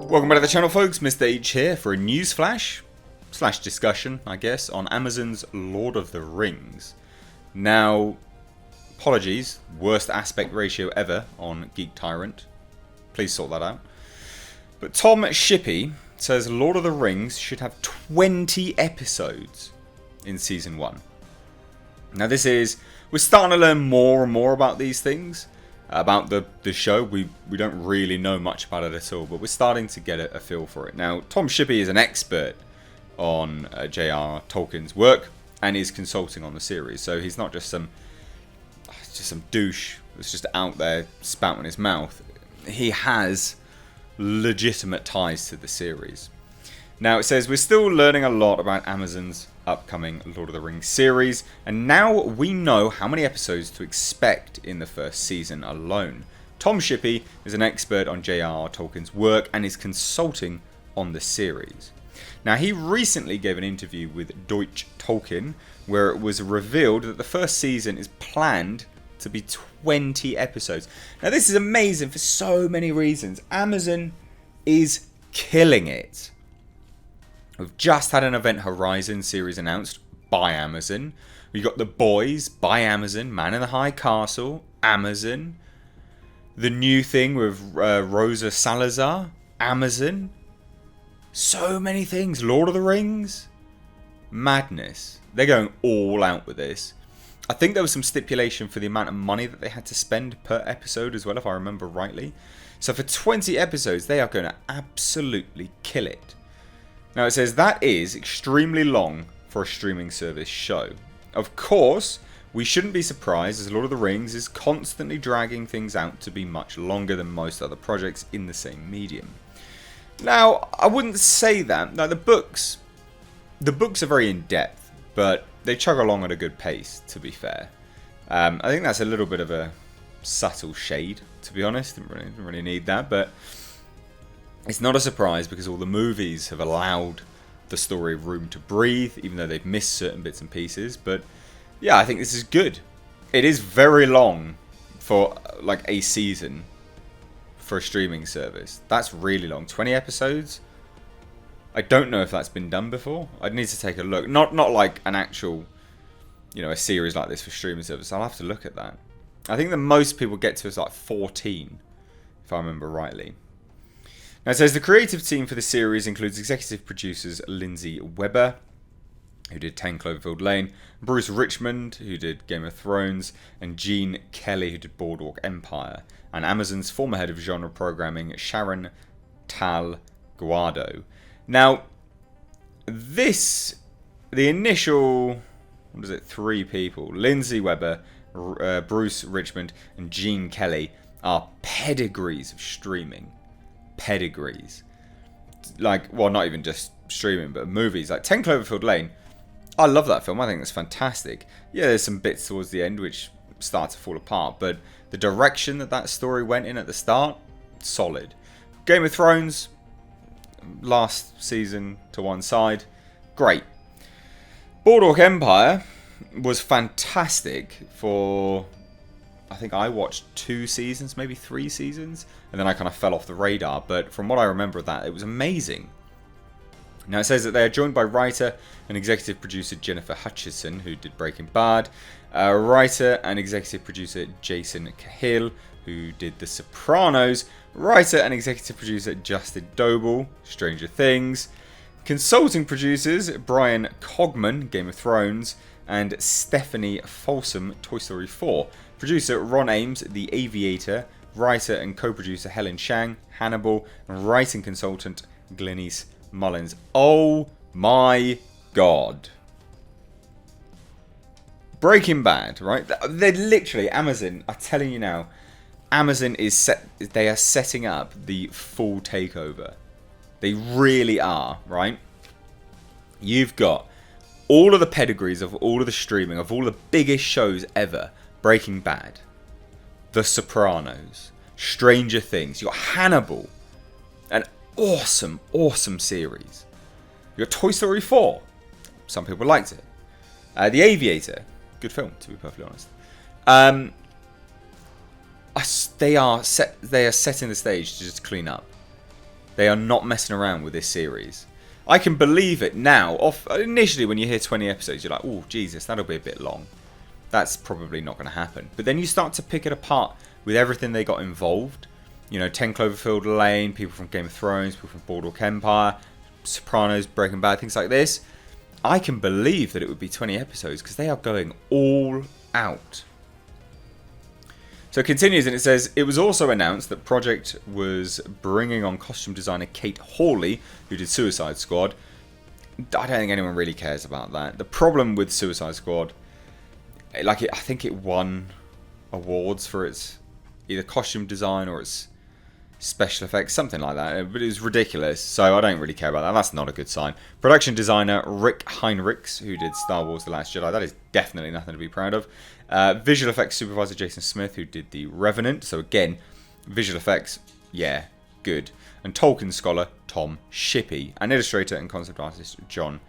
Welcome back to the channel, folks. Mr. H here for a news flash / discussion, I guess, on Amazon's Lord of the Rings. Now, apologies, worst aspect ratio ever on Geek Tyrant. Please sort that out. But Tom Shippey says Lord of the Rings should have 20 episodes in Season 1. Now we're starting to learn more and more about these things. About the show, we don't really know much about it at all, but we're starting to get a feel for it. Now, Tom Shippey is an expert on J.R. Tolkien's work and is consulting on the series, so he's not just some douche that's just out there spouting his mouth. He has legitimate ties to the series. Now, it says, we're still learning a lot about Amazon's upcoming Lord of the Rings series, and now we know how many episodes to expect in the first season alone. Tom Shippey is an expert on J.R.R. Tolkien's work and is consulting on the series. Now, he recently gave an interview with Deutsch Tolkien where it was revealed that the first season is planned to be 20 episodes. Now, this is amazing for so many reasons. Amazon is killing it. We've just had an Event Horizon series announced by Amazon. We've got The Boys by Amazon, Man in the High Castle, Amazon. The new thing with Rosa Salazar, Amazon. So many things. Lord of the Rings. Madness. They're going all out with this. I think there was some stipulation for the amount of money that they had to spend per episode as well, if I remember rightly. So for 20 episodes, they are going to absolutely kill it. Now, it says that is extremely long for a streaming service show. Of course, we shouldn't be surprised as Lord of the Rings is constantly dragging things out to be much longer than most other projects in the same medium. Now, I wouldn't say that. Now, the books are very in-depth, but they chug along at a good pace, to be fair. I think that's a little bit of a subtle shade, to be honest. Didn't really need that, but it's not a surprise because all the movies have allowed the story room to breathe, even though they've missed certain bits and pieces. But yeah, I think this is good. It is very long for like a season for a streaming service. That's really long. 20 episodes? I don't know if that's been done before. I'd need to take a look. Not like an actual, a series like this for streaming service. I'll have to look at that. I think the most people get to is like 14, if I remember rightly. Now, it says the creative team for the series includes executive producers Lindsay Weber, who did 10 Cloverfield Lane, Bruce Richmond, who did Game of Thrones, and Gene Kelly, who did Boardwalk Empire, and Amazon's former head of genre programming, Sharon Tal Guado. Now, the initial, 3 people, Lindsay Weber, Bruce Richmond, and Gene Kelly, are pedigrees of streaming. Pedigrees. Not even just streaming, but movies. Like 10 Cloverfield Lane, I love that film. I think that's fantastic. Yeah, there's some bits towards the end which start to fall apart, but the direction that story went in at the start, solid. Game of Thrones, last season to one side, great. Boardwalk Empire was fantastic for, I think I watched 2 seasons, maybe 3 seasons, and then I kind of fell off the radar. But from what I remember of that, it was amazing. Now, it says that they are joined by writer and executive producer Jennifer Hutchison, who did Breaking Bad, writer and executive producer Jason Cahill, who did The Sopranos, writer and executive producer Justin Doble, Stranger Things, consulting producers Brian Cogman, Game of Thrones, and Stephanie Folsom, Toy Story 4. Producer Ron Ames, The Aviator. Writer and co-producer Helen Shang, Hannibal. And writing consultant Glenys Mullins. Oh my god. Breaking Bad, right? They're literally, Amazon, I'm telling you now, Amazon they are setting up the full takeover. They really are, right? You've got all of the pedigrees of all of the streaming, of all the biggest shows ever. Breaking Bad, The Sopranos, Stranger Things. You got Hannibal, an awesome, awesome series. You got Toy Story 4. Some people liked it. The Aviator, good film to be perfectly honest. They are setting the stage to just clean up. They are not messing around with this series. I can believe it now. Initially, when you hear 20 episodes, you're like, oh, Jesus, that'll be a bit long. That's probably not going to happen. But then you start to pick it apart with everything they got involved. You know, 10 Cloverfield Lane, people from Game of Thrones, people from Boardwalk Empire, Sopranos, Breaking Bad, things like this. I can believe that it would be 20 episodes because they are going all out. So it continues and it says, it was also announced that Project was bringing on costume designer Kate Hawley, who did Suicide Squad. I don't think anyone really cares about that. The problem with Suicide Squad, I think it won awards for its either costume design or its special effects, something like that. But it was ridiculous, so I don't really care about that. That's not a good sign. Production designer Rick Heinrichs, who did Star Wars The Last Jedi, that is definitely nothing to be proud of. Visual effects supervisor Jason Smith, who did The Revenant. So again, visual effects, yeah, good. And Tolkien scholar Tom Shippey, and illustrator and concept artist John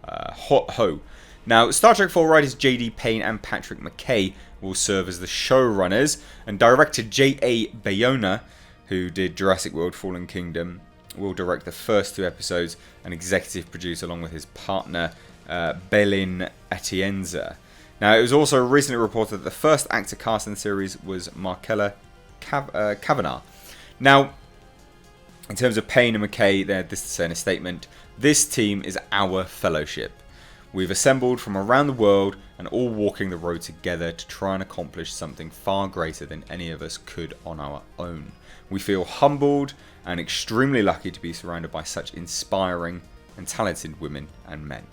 Ho. Now, Star Trek 4 writers J.D. Payne and Patrick McKay will serve as the showrunners, and director J.A. Bayona, who did Jurassic World Fallen Kingdom, will direct the first 2 episodes and executive produce along with his partner Belin Atienza. Now, it was also recently reported that the first actor cast in the series was Markella Kavanagh. Now, in terms of Payne and McKay, they had this to say in a statement: "This team is our fellowship. We've assembled from around the world and all walking the road together to try and accomplish something far greater than any of us could on our own. We feel humbled and extremely lucky to be surrounded by such inspiring and talented women and men."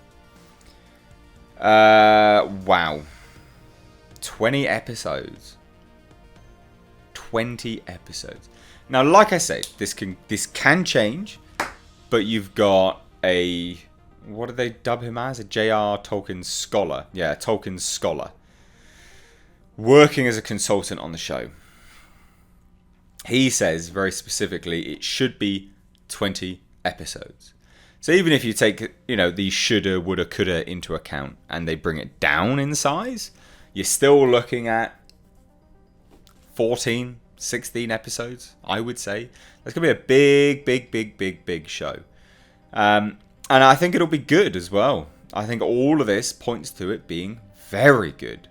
Wow. 20 episodes. 20 episodes. Now, like I say, this can change, but you've got a... what do they dub him as? A J.R. Tolkien scholar. Yeah, Tolkien scholar. Working as a consultant on the show. He says, very specifically, it should be 20 episodes. So even if you take, the shoulda, woulda, coulda into account and they bring it down in size, you're still looking at 14, 16 episodes, I would say. That's going to be a big show. And I think it'll be good as well. I think all of this points to it being very good.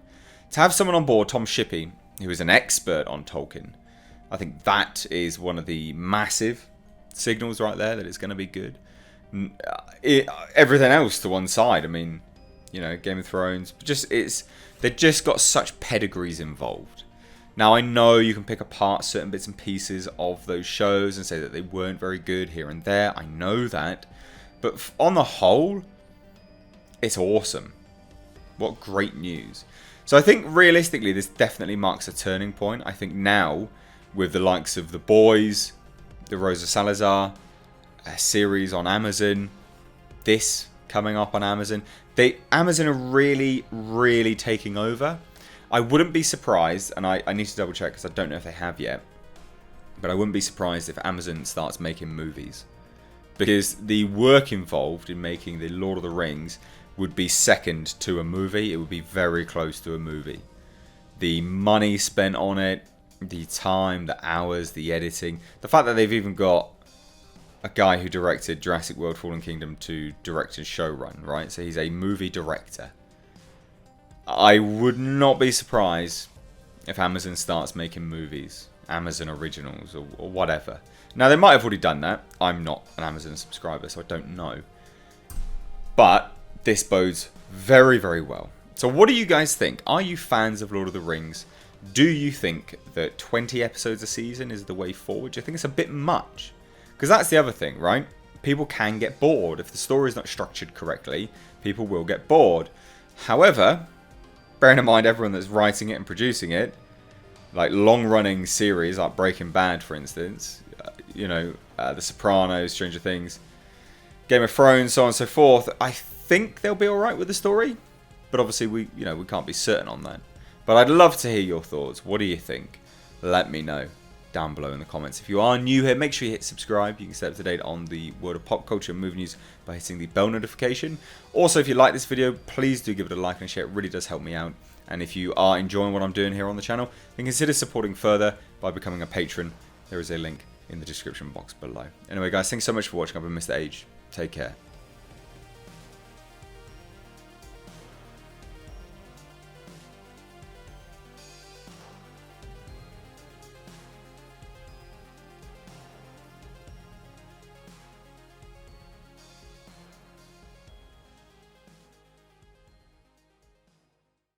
To have someone on board, Tom Shippey, who is an expert on Tolkien, I think that is one of the massive signals right there that it's going to be good. Everything else to one side, I mean, Game of Thrones, they've just got such pedigrees involved. Now, I know you can pick apart certain bits and pieces of those shows and say that they weren't very good here and there. I know that. But on the whole, it's awesome. What great news. So I think realistically, this definitely marks a turning point. I think now, with the likes of The Boys, the Rosa Salazar series on Amazon, this coming up on Amazon, Amazon are really, really taking over. I wouldn't be surprised, and I need to double check because I don't know if they have yet, but I wouldn't be surprised if Amazon starts making movies. Because the work involved in making the Lord of the Rings would be second to a movie. It would be very close to a movie. The money spent on it, the time, the hours, the editing, the fact that they've even got a guy who directed Jurassic World Fallen Kingdom to direct and showrun, right? So he's a movie director. I would not be surprised if Amazon starts making movies, Amazon Originals or whatever. Now, they might have already done that. I'm not an Amazon subscriber, so I don't know. But this bodes very, very well. So what do you guys think? Are you fans of Lord of the Rings? Do you think that 20 episodes a season is the way forward? Do you think it's a bit much? Because that's the other thing, right? People can get bored. If the story is not structured correctly, people will get bored. However, bearing in mind everyone that's writing it and producing it, like long-running series like Breaking Bad, for instance, The Sopranos, Stranger Things, Game of Thrones, so on and so forth, I think they'll be alright with the story. But obviously, we can't be certain on that. But I'd love to hear your thoughts. What do you think? Let me know down below in the comments. If you are new here, make sure you hit subscribe. You can stay up to date on the world of pop culture and movie news by hitting the bell notification. Also, if you like this video, please do give it a like and a share. It really does help me out. And if you are enjoying what I'm doing here on the channel, then consider supporting further by becoming a patron. There is a link in the description box below. Anyway, guys, thanks so much for watching. I've been Mr. H. Take care.